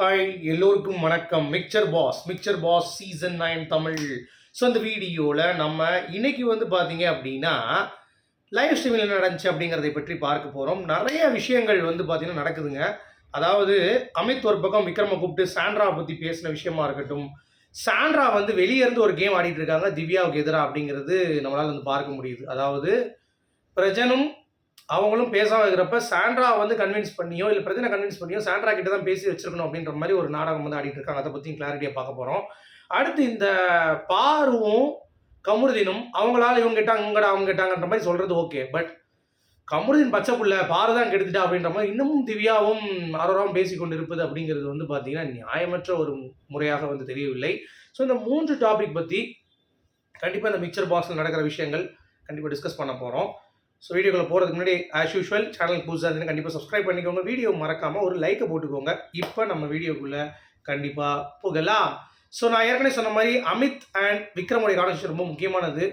Hi எல்லோருக்கும் வணக்கம். மிக்சர் பாஸ் சீசன் 9 தமிழ். ஸோ இந்த வீடியோவில் நம்ம இன்னைக்கு வந்து பார்த்தீங்க அப்படின்னா லைவ் ஸ்ட்ரீமில் என்ன நடந்துச்சு அப்படிங்கிறதை பற்றி பார்க்க போகிறோம். நிறைய விஷயங்கள் வந்து பார்த்தீங்கன்னா நடக்குதுங்க. அதாவது அமித் ஒரு பக்கம் விக்ரமை கூப்பிட்டு சாண்ட்ரா பற்றி பேசின விஷயமா இருக்கட்டும், சாண்ட்ரா வந்து வெளியே இருந்து ஒரு கேம் ஆடிட்டு இருக்காங்க திவ்யாவுக்கு எதிராக அப்படிங்கிறது நம்மளால் வந்து பார்க்க முடியுது. அதாவது பிரஜனும் அவங்களும் பேசாமல் இருக்கிறப்ப சாண்ட்ரா வந்து கன்வின்ஸ் பண்ணியோ இல்லை பிரச்சனை கன்வின்ஸ் பண்ணியோ சாண்ட்ரா கிட்ட தான் பேசி வச்சிருக்கணும் அப்படின்ற மாதிரி ஒரு நாடகம் வந்து ஆடிட்டு இருக்காங்க. அதை பற்றியும் கிளாரிட்டியாக பார்க்க போகிறோம். அடுத்து இந்த பாருவும் கமருதீனும் அவங்களால இவங்க கேட்டாங்க இவங்கடா அவங்க கேட்டாங்கன்ற மாதிரி சொல்றது ஓகே. பட் கமருதீன் பச்சை புள்ள பாரு தான் கெடுத்துட்டா அப்படின்ற மாதிரி இன்னமும் திவ்யாவும் ஆரோராவும் பேசி கொண்டு இருப்பது அப்படிங்கிறது வந்து பார்த்தீங்கன்னா நியாயமற்ற ஒரு முறையாக வந்து தெரியவில்லை. ஸோ இந்த 3 டாபிக் பற்றி கண்டிப்பாக இந்த மிக்சர் பாக்ஸில் நடக்கிற விஷயங்கள் கண்டிப்பாக டிஸ்கஸ் பண்ண போகிறோம். ஸோ வீடியோக்குள்ள போகிறதுக்கு முன்னாடி ஆஸ் யூஷுவல் சேனலுக்கு புதுசாக இருந்தீங்கன்னா கண்டிப்பாக சப்ஸ்கிரைப் பண்ணிக்கோங்க. வீடியோ மறக்காமல் ஒரு லைக்கை போட்டுக்கோங்க. இப்போ நம்ம வீடியோக்குள்ளே கண்டிப்பாக போகலாம். ஸோ நான் ஏற்கனவே சொன்ன மாதிரி அமித் அண்ட் விக்ரமுடைய கான்வர்சேஷன் ரொம்ப முக்கியமானது.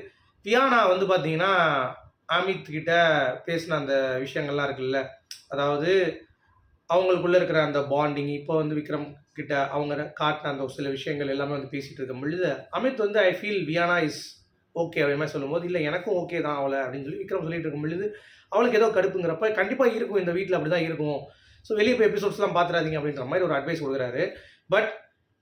வியானா வந்து பார்த்தீங்கன்னா அமித் கிட்ட பேசின அந்த விஷயங்கள்லாம் இருக்குல்ல, அதாவது அவங்களுக்குள்ளே இருக்கிற அந்த பாண்டிங், இப்போ வந்து விக்ரம் கிட்ட அவங்க காட்டின அந்த சில விஷயங்கள் எல்லாமே வந்து பேசிகிட்டு இருக்கும் பொழுது அமித் வந்து I feel Viana is okay அப்படின்ற மாதிரி சொல்லும்போது, இல்லை எனக்கும் ஓகே தான் அவளை அப்படின்னு சொல்லி விக்ரம் சொல்லிட்டு இருக்கும் பொழுது அவளுக்கு ஏதோ கடுப்புங்கிறப்ப கண்டிப்பாக இருக்கும் இந்த வீட்டில் அப்படி தான் இருக்கும். ஸோ வெளியே போய் எபிசோட்ஸ்லாம் பார்த்துடாதீங்க அப்படின்ற மாதிரி ஒரு அட்வைஸ் கொடுக்குறாரு. பட்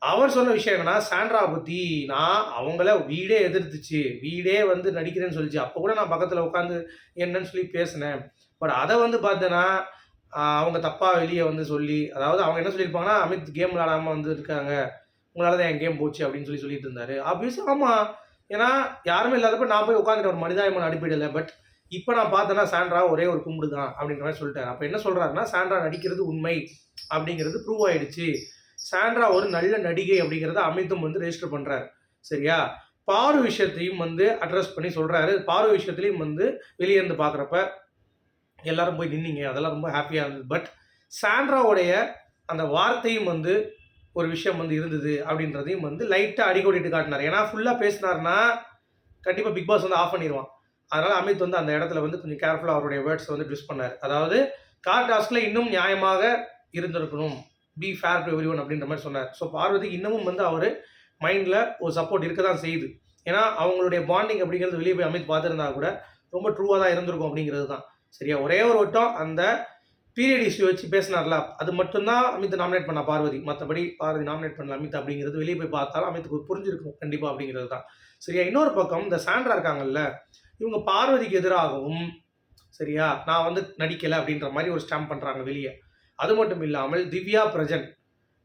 அவர் சொன்ன விஷயம் என்னன்னா, சாண்ட்ரா பற்றி நான் அவங்கள வீடே எதிர்த்துச்சு, வீடே வந்து நடிக்கிறேன்னு சொல்லிச்சு. அப்போ கூட நான் பக்கத்தில் உட்காந்து என்னன்னு சொல்லி பேசினேன். பட் அதை வந்து பார்த்தேன்னா அவங்க தப்பாக வெளியே வந்து சொல்லி, அதாவது அவங்க என்ன சொல்லியிருப்பாங்கன்னா, அமித் கேம் விளாடாமல் வந்து இருக்காங்க, உங்களால் தான் என் கேம் போச்சு அப்படின்னு சொல்லிட்டு இருந்தாரு. ஆப்வியஸாக ஆமாம். ஏன்னா யாருமே இல்லாதப்ப நான் போய் உட்காந்துட்டு ஒரு மனிதாயமான அடிப்படையில். பட் இப்போ நான் பார்த்தேன்னா சாண்ட்ரா ஒரே ஒரு கும்பிடு தான் அப்படின்ற மாதிரி சொல்லிட்டாரு. அப்போ என்ன சொல்கிறாருன்னா, சாண்ட்ரா நடிக்கிறது உண்மை அப்படிங்கிறது ப்ரூவ் ஆயிடுச்சு. சாண்ட்ரா ஒரு நல்ல நடிகை அப்படிங்கிறத அமித்தும் வந்து ரெஜிஸ்டர் பண்ணுறாரு. சரியா? பாரு விஷயத்தையும் வந்து அட்ரஸ் பண்ணி சொல்கிறாரு. பாரு விஷயத்துலையும் வந்து வெளியே இருந்து பார்க்குறப்ப எல்லாரும் போய் நின்னீங்க, அதெல்லாம் ரொம்ப ஹாப்பியாக இருந்தது. பட் சாண்ட்ராவுடைய அந்த வார்த்தையும் வந்து ஒரு விஷயம் வந்து இருந்தது அப்படின்றதையும் வந்து லைட்டாக அடிக்கோடிட்டு காட்டினார். ஏன்னா ஃபுல்லாக பேசினார்னா கண்டிப்பாக பிக் பாஸ் வந்து ஆஃப் பண்ணிடுவான். அதனால் அமித் வந்து அந்த இடத்துல வந்து கொஞ்சம் கேர்ஃபுல்லாக அவருடைய வேர்ட்ஸ் வந்து ட்விஸ்ட் பண்ணார். அதாவது கார் டாஸ்கில் இன்னும் நியாயமாக இருந்திருக்கணும், be fair to everyone அப்படின்ற மாதிரி சொன்னார். ஸோ பார்வதிக்கு இன்னமும் வந்து அவர் மைண்டில் ஒரு சப்போர்ட் இருக்க தான் செய்யுது. ஏன்னா அவங்களுடைய பாண்டிங் அப்படிங்கிறது வெளியே போய் அமித் பார்த்துருந்தா கூட ரொம்ப ட்ரூவாக தான் இருந்திருக்கும் அப்படிங்கிறது தான். சரியா? ஒரே ஒரு வட்டம் அந்த பீரியட் இஷ்யூ வச்சு பேசினார்ல, அது மட்டும்தான் அமித் நாமினேட் பண்ண பார்வதி. மற்றபடி பார்வதி நாமினேட் பண்ணல அமித் அப்படிங்கிறது வெளியே போய் பார்த்தாலும் அமித்துக்கு புரிஞ்சிருக்கும் கண்டிப்பாக அப்படிங்கிறது தான். சரியா? இன்னொரு பக்கம் இந்த சாண்ட்ரா இருக்காங்கல்ல, இவங்க பார்வதிக்கு எதிராகவும் சரியா நான் வந்து நடிக்கலை அப்படின்ற மாதிரி ஒரு ஸ்டாம்ப் பண்ணுறாங்க வெளியே. அது மட்டும் இல்லாமல் திவ்யா பிரஜன்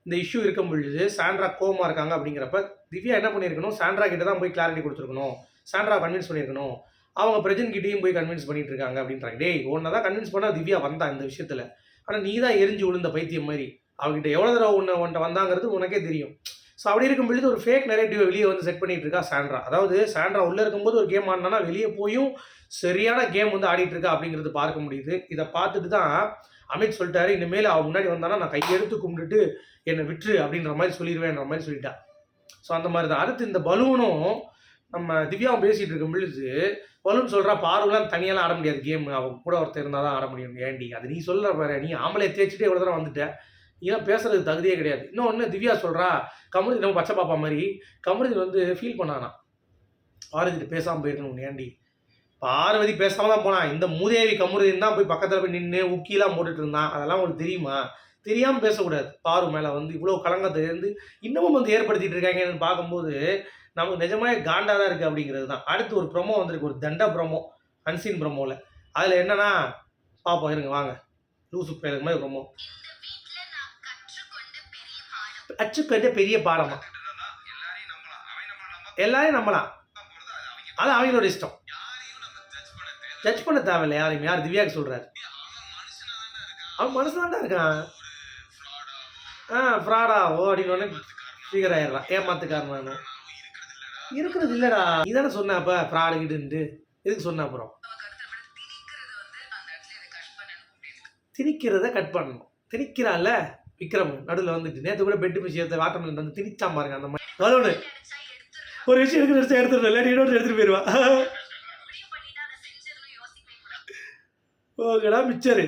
இந்த இஷ்யூ இருக்கும் பொழுது சாண்ட்ரா கோவமாக இருக்காங்க அப்படிங்கிறப்ப திவ்யா என்ன பண்ணியிருக்கணும், சாண்ட்ரா கிட்ட தான் போய் கிளாரிட்டி கொடுத்துருக்கணும், சாண்ட்ரா கன்வின்ஸ் பண்ணியிருக்கணும். அவங்க பிரஜன் கிட்டேயும் போய் கன்வின்ஸ் பண்ணிட்டு இருக்காங்க அப்படின்றாங்க. டேய் உன்னை தான் கன்வின்ஸ் பண்ணால் திவ்யா வந்தா இந்த விஷயத்தில், ஆனால் நீ தான் எரிஞ்சு விழுந்த பைத்தியம் மாதிரி. அவங்ககிட்ட எவ்வளோ தடவை உன்னை வந்தாங்கிறது உனக்கே தெரியும். ஸோ அப்படி இருக்கும் பொழுது ஒரு ஃபேக் நெரேட்டிவை வெளியே வந்து செட் பண்ணிட்டு இருக்கா சாண்ட்ரா. அதாவது சாண்ட்ரா உள்ளே இருக்கும்போது ஒரு கேம் ஆடினா வெளியே போயும் சரியான கேம் வந்து ஆடிட்டு இருக்கா அப்படிங்கிறது பார்க்க முடியுது. இதை பார்த்துட்டு தான் அமித் சொல்லிட்டாரு, இனிமேல் அவன் முன்னாடி வந்தானா நான் கையெடுத்து கும்பிட்டுட்டு என்னை விட்டுரு அப்படின்ற மாதிரி சொல்லிடுவேன்ற மாதிரி சொல்லிட்டா. ஸோ அந்த மாதிரி தான். அடுத்து இந்த பலூனும் நம்ம திவ்யாவும் பேசிகிட்டு இருக்கும் பொழுது பலூன் சொல்கிறா, பார்வெலாம் தனியெல்லாம் ஆட முடியாது கேம், அவன் கூட ஒருத்தர் இருந்தால் தான் ஆட முடியும். ஏண்டி அது நீ சொல்கிற பாரு, நீ ஆம்பளை தேய்ச்சிட்டு எவ்வளோ தூரம் வந்துட்ட, நீலாம் பேசுறது தகுதியே கிடையாது. இன்னொன்று திவ்யா சொல்கிறா, கமருதி நம்ம பச்சை பாப்பா மாதிரி கமருதி வந்து ஃபீல் பண்ணானா பார்வதி பேசாமல் போயிருக்கணும். ஏண்டி பார்வதி பேசாமல் தான் போனான், இந்த மூதேவி கமருதின்னு தான் போய் பக்கத்தில் போய் நின்று உக்கிலாம் போட்டுட்டு இருந்தான். அதெல்லாம் உங்களுக்கு தெரியுமா? தெரியாமல் பேசக்கூடாது. பாரு மேலே வந்து இவ்வளோ கலங்கத்தை இருந்து இன்னமும் வந்து ஏற்படுத்திட்டு இருக்காங்கன்னு பார்க்கும்போது நமக்கு நிஜமாவே காண்டா தான் இருக்குது அப்படிங்கிறது தான். அடுத்து ஒரு ப்ரொமோ வந்திருக்கு, ஒரு தண்டா ப்ரொமோ, அன்சீன் ப்ரொமோவில். அதில் என்னன்னா பார்ப்போம் இருங்க வாங்க, லூசு பேருக்கு மாதிரி ப்ரொமோ. அச்சுக்கண்ட பெரிய பாடமா, எல்லாரையும் நம்பலாம், அது அவங்களோட இஷ்டம், ஜட்ஜ் பண்ண தேவையில்லை யாரையும். யார் திவ்யாவுக்கு சொல்கிறாரு? அவன் மனசு தான் இருக்கான். ஃப்ராடாவோ அப்படின்னு ஃபிகர் ஆயிடலாம், ஏமாத்துக்காரன் இருக்கிறது இல்லைடா. நீ தானே சொன்ன அப்போ ஃப்ராடு கிட்டுன்ட்டு, எதுக்கு சொன்ன? அப்புறம் திணிக்கிறத கட் பண்ணணும். திணிக்கிறான்ல விக்ரம் நடுவில் வந்துட்டு, நேற்று கூட பெட்டு விஷயத்தை வாட்டர் வந்து திணிச்சா பாருங்க. அந்த மாதிரி வளோடு ஒரு விஷயம் எடுத்துட்டு இல்லாட்டி இன்னொரு எடுத்துகிட்டு போயிடுவா. ஓகேடா மிச்சரு.